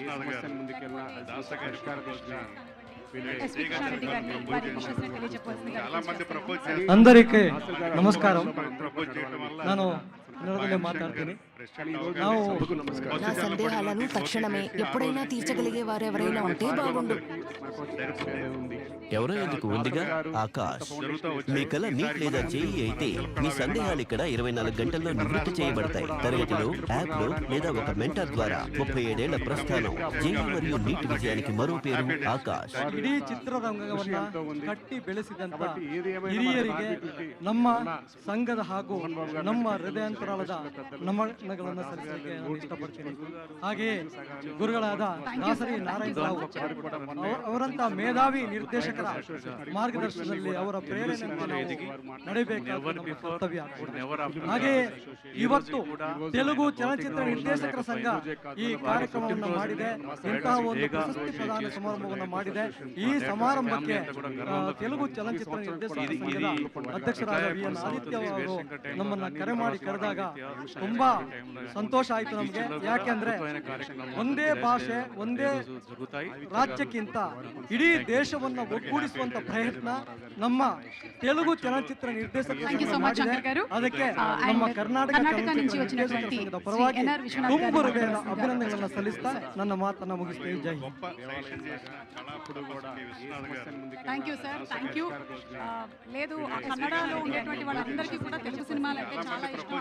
విశ్వనాథ్ గారు దాసగారి చాలా మంది ప్రపోజ్ చేస్తారు. అందరికీ నಮಸ್ಕಾರ. ನಾನು ಕನ್ನಡದಲ್ಲೇ ಮಾತಾಡ್ತೀನಿ. నా సందేహాలను తక్షణమే ఎప్పుడైనా తీర్చగలిగే వారెవరైనా ఉంటే బాగుండు. ఎవరో ఎందుకు ఉందిగా ఆకాష్. మీ కళ నీట్ లేదా చేయి అయితే మీ సందేహాలు ఇక్కడ 24 గంటల్లో నివృత్తి చేయబడతాయి. తరగతిలో, యాప్ లో లేదా ఒక మెంటర్ ద్వారా 37 ఏళ్ల ప్రస్థానం జేఈ మరియు నీట్ విజయానికి మరో పేరు ಆಕಾಶ್. ಇಡೀ ಚಿತ್ರರಂಗವನ್ನ ಕಟ್ಟಿ ಬೆಳೆಸಿದಂತ ಹಿರಿಯರಿಗೆ ನಮ್ಮ ಸಂಘದ ಹಾಗೂ ನಮ್ಮ ಹೃದಯಾಂತರಾಳದ ನಮನಗಳನ್ನು ಸಲ್ಲಿಸಲಿಕ್ಕೆ ನಾನು ಇಷ್ಟಪಡ್ತೀನಿ. ಹಾಗೆಯೇ ಗುರುಗಳಾದ ದಾಸರಿ ನಾರಾಯಣ ರಾವ್ ಅವರಂತ ಮೇಧಾವಿ ನಿರ್ದೇಶಕರ ಮಾರ್ಗದರ್ಶನದಲ್ಲಿ ಅವರ ಪ್ರೇರಣೆಯನ್ನು ನಡೆಯಬೇಕಾದ ಕರ್ತವ್ಯ. ಹಾಗೆಯೇ ಇವತ್ತು ತೆಲುಗು ಚಲನಚಿತ್ರ ನಿರ್ದೇಶಕರ ಸಂಘ ಈ ಕಾರ್ಯಕ್ರಮವನ್ನು ಮಾಡಿದೆ. ಇಂತಹ ಒಂದು ಪ್ರಶಸ್ತಿ ಪ್ರದಾನ ಸಮಾರಂಭವನ್ನು ಮಾಡಿದೆ. ಈ ಸಮಾರಂಭಕ್ಕೆ ತೆಲುಗು ಚಲನಚಿತ್ರ ನಿರ್ದೇಶಕರ ಸಂಘದ ಅಧ್ಯಕ್ಷರಾದ ವಿ.ಎನ್. ಆದಿತ್ಯ ಅವರು ನಮ್ಮನ್ನ ಕರೆ ಮಾಡಿ ಕರೆದಾಗ ತುಂಬಾ ಸಂತೋಷ ಆಯ್ತು ನಮ್ಗೆ. ಯಾಕೆಂದ್ರೆ ಒಂದೇ ಭಾಷೆ ಒಂದೇ ರಾಜ್ಯಕ್ಕಿಂತ ಇಡೀ ದೇಶವನ್ನ ಒಗ್ಗೂಡಿಸುವಂತ ಪ್ರಯತ್ನ ನಮ್ಮ ತೆಲುಗು ಚಲನಚಿತ್ರ ನಿರ್ದೇಶಕರು ಮಾಡಿದೆ. ಅದಕ್ಕೆ ನಮ್ಮ ಕರ್ನಾಟಕ ಚಲನಚಿತ್ರ ನಿರ್ದೇಶಕರ ಸಂಘದ ಪರವಾಗಿ ತುಂಬ ಹೃದಯದ ಅಭಿನಂದನೆಗಳನ್ನು ಸಲ್ಲಿಸ್ತಾ ನನ್ನ ಮಾತನ್ನ ಮುಗಿಸ್ತೇನೆ. ಜೈ Hind. Thank you sir, thank you. లేదు, కన్నడలో ఉండేటువంటి వాళ్ళందరికీ కూడా తెలుగు సినిమాలు అంటే చాలా ఇష్టం.